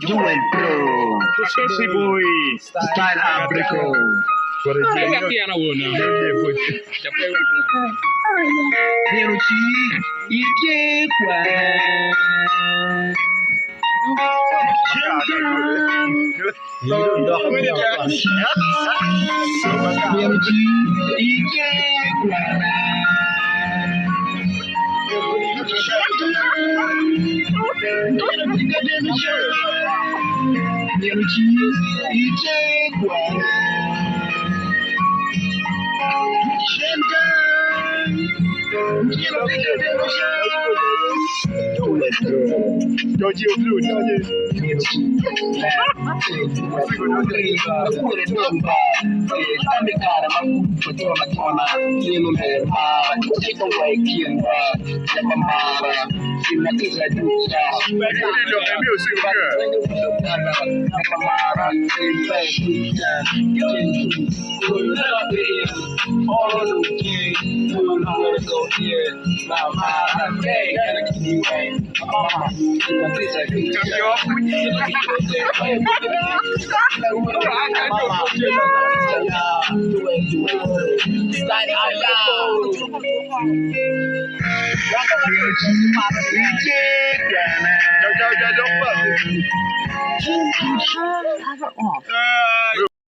Dentro Sì, voi. Style Abrico Piano uno. Peruci Ike kwa Peruci Ike kwa Peruci Ike kwa Cover off.